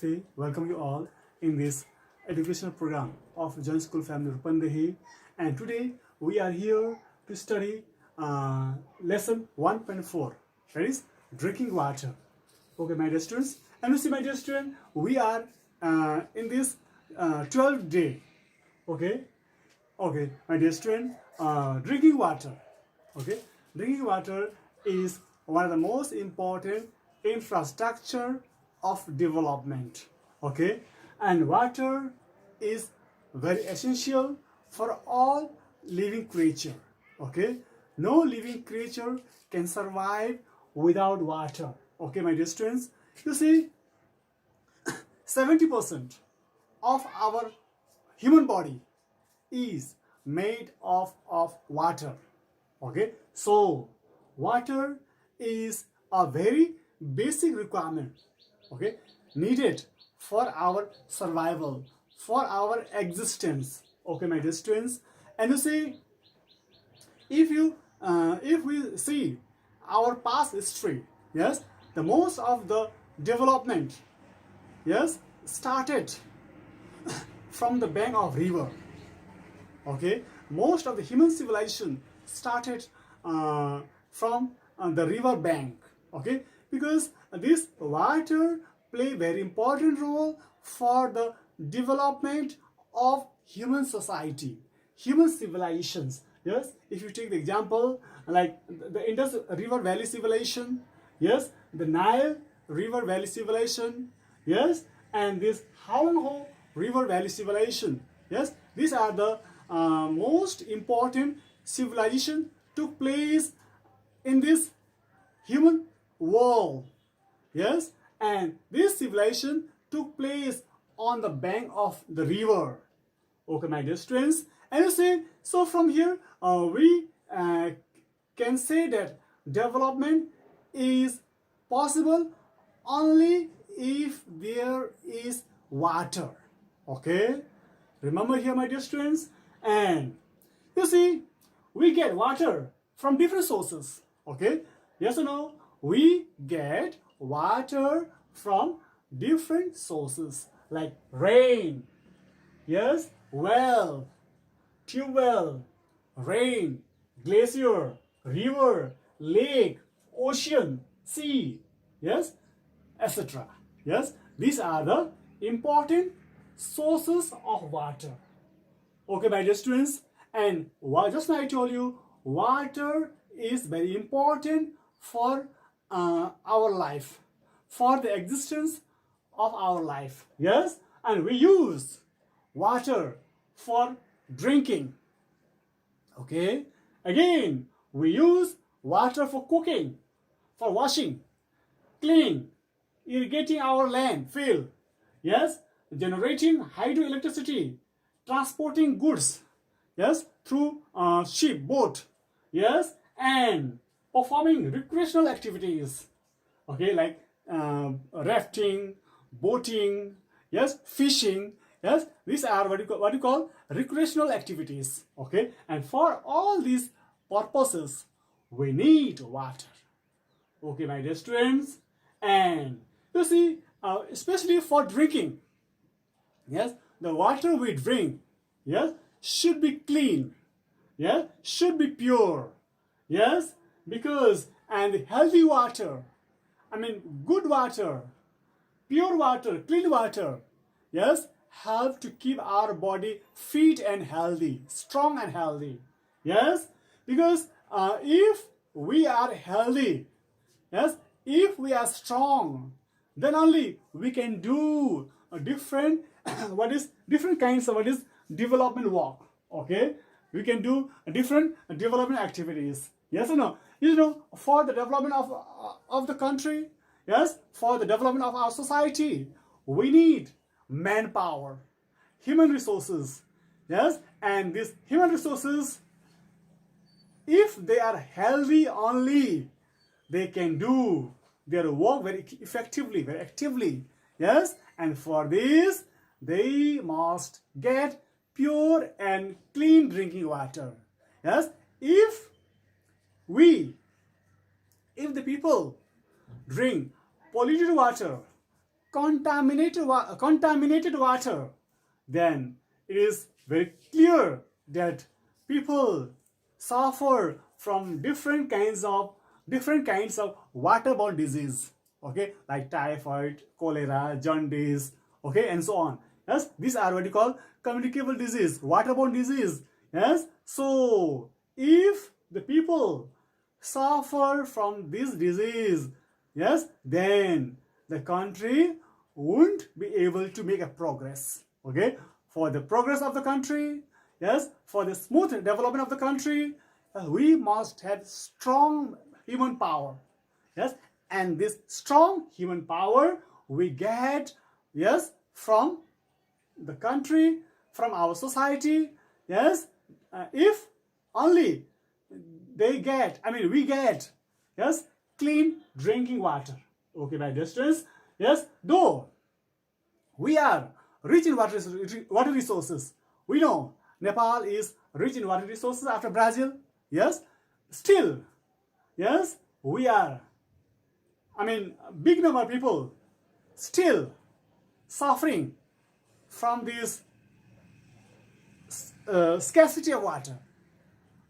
Namaste, welcome you all in this educational program of Jain School Family Rupandehi. And today we are here to study lesson 1.4, that is drinking water. Okay, my dear students. And you see, my dear student, we are in this 12th day. Okay, my dear student, drinking water. Okay, drinking water is one of the most important infrastructure of development. Okay, and water is very essential for all living creature. Okay, no living creature can survive without water. Okay, my dear students, you see, 70% of our human body is made of water. Okay, so water is a very basic requirement, okay, needed for our survival, for our existence. Okay, my dear students. And you see, if we see our past history, yes, the most of the development, yes, started from the bank of river. Okay, most of the human civilization started from the river bank. Okay, because this water play very important role for the development of human society, human civilizations. Yes, if you take the example like the Indus River Valley civilization, yes, the Nile River Valley civilization, yes, and this Hawang River Valley civilization, yes, these are the most important civilization took place in this human world. Yes, and this civilization took place on the bank of the river. Okay, my dear students. And you see, so from here we can say that development is possible only if there is water. Okay, remember here, my dear students. And you see, we get water from different sources. Okay, yes or no? We get water from different sources like rain, yes, well, tube well, rain, glacier, river, lake, ocean, sea, yes, etc. Yes, these are the important sources of water. Okay, my dear students. And just now I told you, water is very important for our life, for the existence of our life. Yes, and we use water for drinking. Okay, again we use water for cooking, for washing, cleaning, irrigating our land, field, yes, generating hydroelectricity, transporting goods, yes, through ship, boat, yes, and performing recreational activities, okay, like rafting, boating, yes, fishing, yes, these are what you call recreational activities. Okay, and for all these purposes we need water. Okay, my dear students. And you see, especially for drinking, yes, the water we drink, yes, should be clean, yes, should be pure, yes, because and healthy water, I mean good water, pure water, clean water, yes, help to keep our body fit and healthy, strong and healthy. Yes, because if we are healthy, yes, if we are strong, then only we can do a different different kinds of development work. Okay, we can do different development activities. Yes or no? You know, for the development of the country, yes, for the development of our society, we need manpower, human resources. Yes, and these human resources, if they are healthy only, they can do their work very effectively, very actively. Yes, and for this they must get pure and clean drinking water. Yes, if the people drink polluted water, contaminated water, then it is very clear that people suffer from different kinds of waterborne disease, okay, like typhoid, cholera, jaundice, okay, and so on. Yes, these are what you call communicable disease, waterborne disease. Yes, so if the people suffer from this disease, yes, then the country won't be able to make a progress. Okay, for the progress of the country, yes, for the smooth development of the country, we must have strong human power. Yes, and this strong human power we get, yes, from the country, from our society. Yes, if only we get, yes, clean drinking water. Okay, by distance, yes, though we are rich in water resources. We know Nepal is rich in water resources after Brazil. Yes, still, yes, we are, big number of people still suffering from this scarcity of water,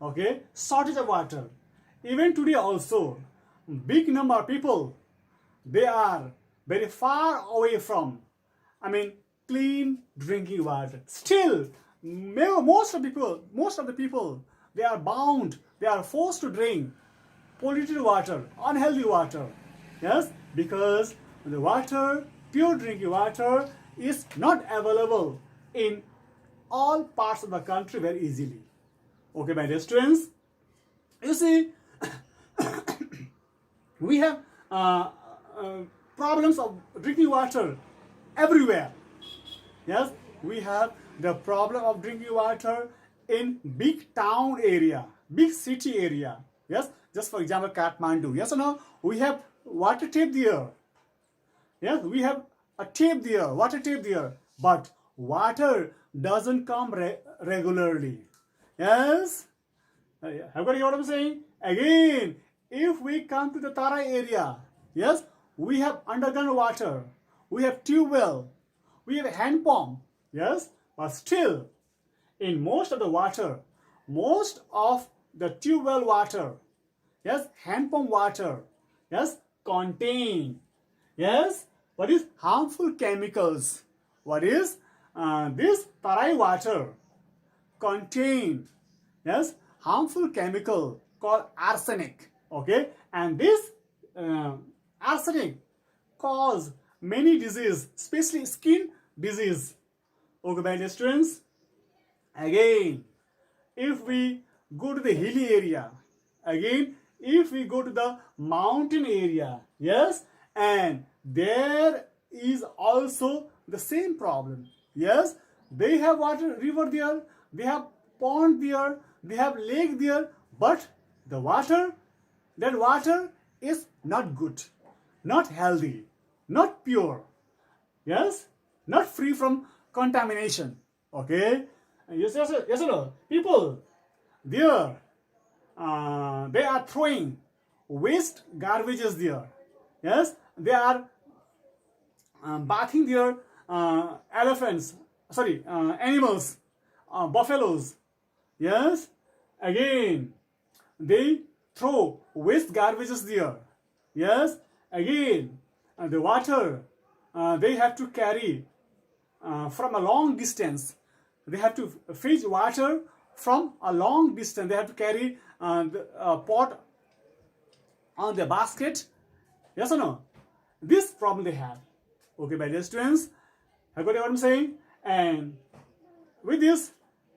okay, shortage of water. Even today also, big number of people, they are very far away from, clean drinking water. Still, most of the people, they are forced to drink polluted water, unhealthy water. Yes, because the water, pure drinking water, is not available in all parts of the country very easily. Okay, my dear students, you see, we have problems of drinking water everywhere. Yes, we have the problem of drinking water in big town area, big city area. Yes, just for example, Kathmandu. Yes or no? We have water tap there. Yes, we have a tap there, water tap there, but water doesn't come regularly. Yes, have got what I'm saying? Again, if we come to the Tarai area, yes, we have underground water, we have tube well, we have hand pump, yes, but still, in most of the tube well water, yes, hand pump water, yes, contain, yes, what is harmful chemicals? What is this Tarai water contain, yes, harmful chemical called arsenic, okay, and this arsenic cause many disease, especially skin disease. Okay, my dear students, again, if we go to the hilly area, again, if we go to the mountain area, yes, and there is also the same problem. Yes, they have water, river there, they have pond there, they have lake there, but that water is not good, not healthy, not pure, yes, not free from contamination. Okay, yes or no? People there, they are throwing waste garbages there. Yes, they are bathing their animals, buffaloes. Yes, again, they throw waste garbages there. Yes, again, the water they have to carry from a long distance. They have to fetch water from a long distance. They have to carry the pot on the basket. Yes or no? This problem they have. Okay, my dear students, have got what I'm saying? And with this,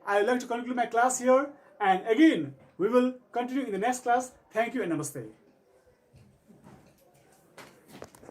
I would like to conclude my class here. And again, we will continue in the next class. Thank you and namaste.